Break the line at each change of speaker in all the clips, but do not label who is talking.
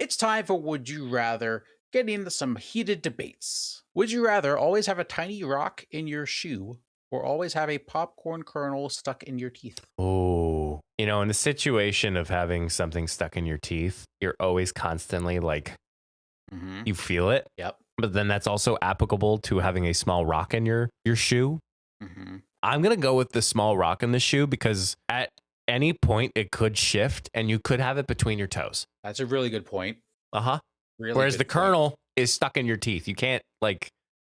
It's time for Would You Rather, getting into some heated debates. Would you rather always have a tiny rock in your shoe or always have a popcorn kernel stuck in your teeth?
Oh, in the situation of having something stuck in your teeth, you're always constantly like,
Mm-hmm.
you feel it.
Yep.
But then that's also applicable to having a small rock in your shoe.
Mm-hmm.
I'm going to go with the small rock in the shoe because at any point it could shift and you could have it between your toes.
That's a really good point.
Uh-huh.
Really
Whereas
good
the
point.
kernel is stuck in your teeth. You can't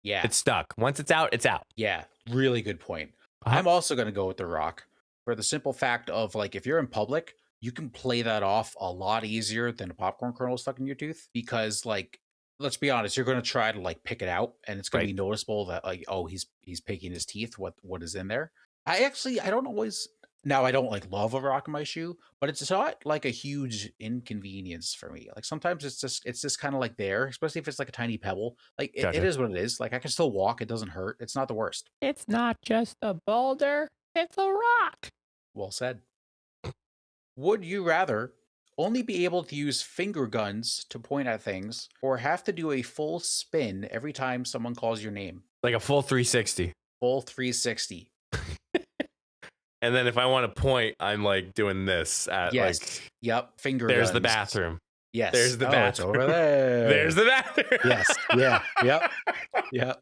Yeah.
it's stuck. Once it's out, it's out.
Yeah. Really good point.
Uh-huh.
I'm also going to go with the rock for the simple fact of if you're in public, you can play that off a lot easier than a popcorn kernel stuck in your tooth because let's be honest, you're going to try to pick it out and it's going to be noticeable that oh, he's picking his teeth. What is in there? I don't always. Now I don't love a rock in my shoe, but it's not a huge inconvenience for me. Sometimes it's just kind of there, especially if it's a tiny pebble. It is what it is. I can still walk. It doesn't hurt. It's not the worst.
It's not just a boulder. It's a rock.
Well said. Would you rather only be able to use finger guns to point at things or have to do a full spin every time someone calls your name?
Like a full 360.
Full 360.
And then if I want to point, I'm doing this at
Yep. Finger
there's
guns.
The bathroom.
Yes.
There's the bathroom.
It's over there.
There's the bathroom.
Yes. Yeah. Yep. Yep.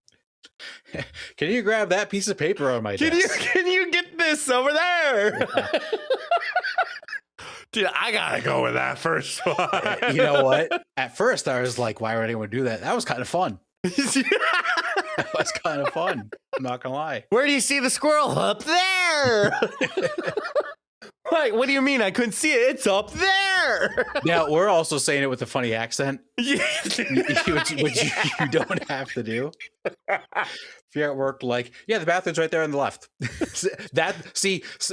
Can you grab that piece of paper on my desk?
Can you get this over there?
Yeah.
Dude, I gotta go with that first one.
You know what? At first I was like, why would anyone do that? That was kind of fun. That was kind of fun. I'm not gonna lie.
Where do you see the squirrel? Up there. What do you mean? I couldn't see it. It's up there.
Now we're also saying it with a funny accent.
Yeah.
which you don't have to do. If you're at work, the bathroom's right there on the left.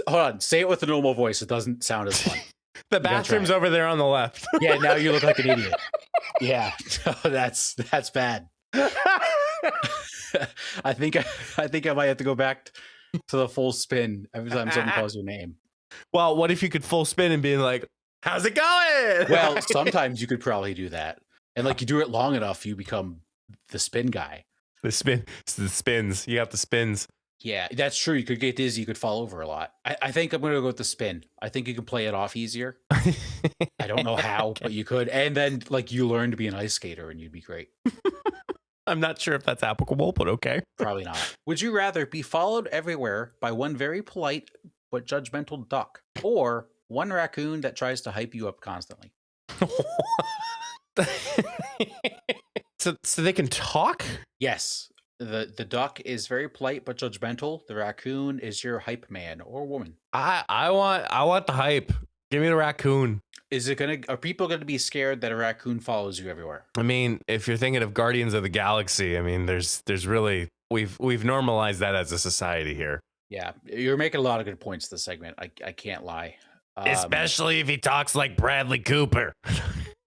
Hold on. Say it with a normal voice. It doesn't sound as fun.
The bathroom's over there on the left.
Yeah, now you look like an idiot. Yeah, no, that's bad. I think I might have to go back to the full spin every time someone calls your name.
Well, what if you could full spin and be like, how's it going?
Well, sometimes you could probably do that. And you do it long enough, you become the spin guy.
The spins. You got the spins.
Yeah, that's true. You could get dizzy. You could fall over a lot. I think I'm going to go with the spin. I think you can play it off easier. I don't know how, but you could. And then you learn to be an ice skater and you'd be great.
I'm not sure if that's applicable, but okay.
Probably not. Would you rather be followed everywhere by one very polite but judgmental duck or one raccoon that tries to hype you up constantly?
So they can talk?
Yes. The duck is very polite but judgmental. The raccoon is your hype man or woman.
I want the hype. Give me the raccoon.
Are people gonna be scared that a raccoon follows you everywhere?
I mean, if you're thinking of Guardians of the Galaxy, I mean, there's really we've normalized that as a society here.
Yeah, you're making a lot of good points this segment. I can't lie.
Especially if he talks like Bradley Cooper.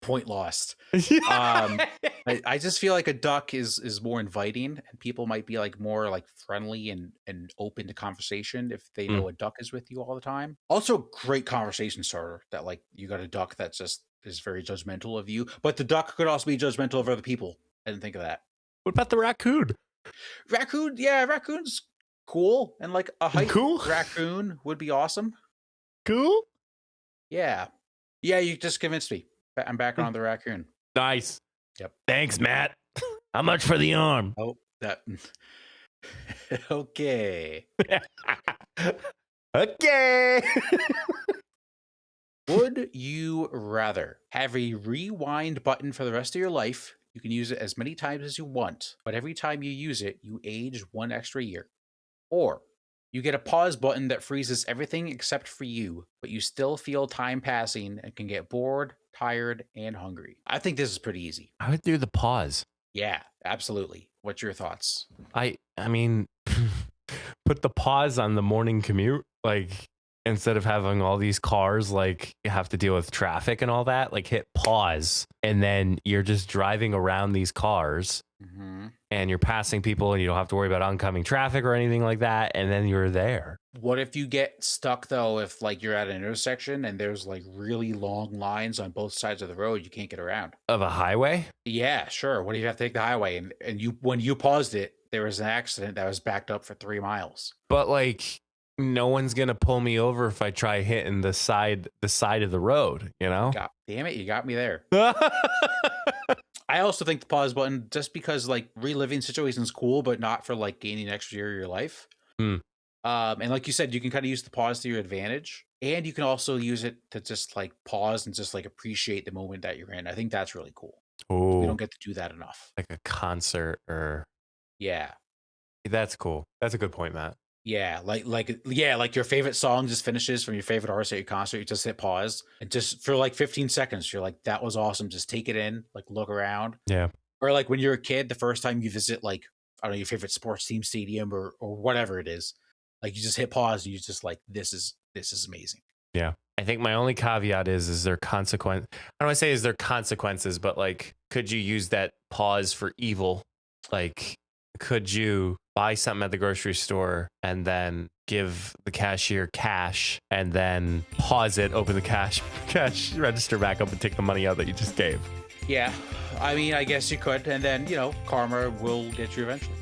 Point lost. I just feel like a duck is more inviting and people might be more friendly and open to conversation if they know a duck is with you all the time. Also great conversation starter that you got a duck that just is very judgmental of you, but the duck could also be judgmental of other people. I didn't think of that.
What about the raccoon?
Raccoon's cool and a hype
cool
raccoon would be awesome.
Cool.
Yeah, you just convinced me. I'm back on the raccoon.
Nice.
Yep.
Thanks, Matt. How much for the arm?
Oh, that. Okay.
Okay.
Would you rather have a rewind button for the rest of your life? You can use it as many times as you want, but every time you use it, you age 1 extra year. Or you get a pause button that freezes everything except for you, but you still feel time passing and can get bored, tired, and hungry. I think this is pretty easy.
I would do the pause.
Yeah, absolutely. What's your thoughts?
I mean, put the pause on the morning commute. instead of having all these cars, like you have to deal with traffic and all that, like hit pause and then you're just driving around these cars and you're passing people and you don't have to worry about oncoming traffic or anything like that. And then you're there.
What if you get stuck though, if like you're at an intersection and there's like really long lines on both sides of the road, you can't get around?
Of a highway?
Yeah, sure. What if you have to take the highway and you when you paused it, there was an accident that was backed up for 3 miles?
But like no one's gonna pull me over if I try hitting the side of the road, you know?
God damn it, you got me there. I also think the pause button, just because like reliving situations cool, but not for like gaining extra year of your life. And like you said, you can kind of use the pause to your advantage, and you can also use it to just like pause and just like appreciate the moment that you're in. I think that's really cool.
Oh,
We don't get to do that enough.
like a concert or
Yeah.
that's cool. That's a good point, Matt.
Yeah, like your favorite song just finishes from your favorite artist at your concert. You just hit pause and just for like 15 seconds, you're like, that was awesome. Just take it in, like look around.
Yeah.
Or like when you're a kid, the first time you visit like, I don't know, your favorite sports team stadium or whatever it is, like you just hit pause and you just like, this is amazing.
Yeah. I think my only caveat is there consequence. I don't want to say is there consequences, but like, could you use that pause for evil? Like, could you buy something at the grocery store and then give the cashier cash and then pause it, open the cash register back up and take the money out that you just gave?
Yeah. I mean, I guess you could. And then, you know, karma will get you eventually.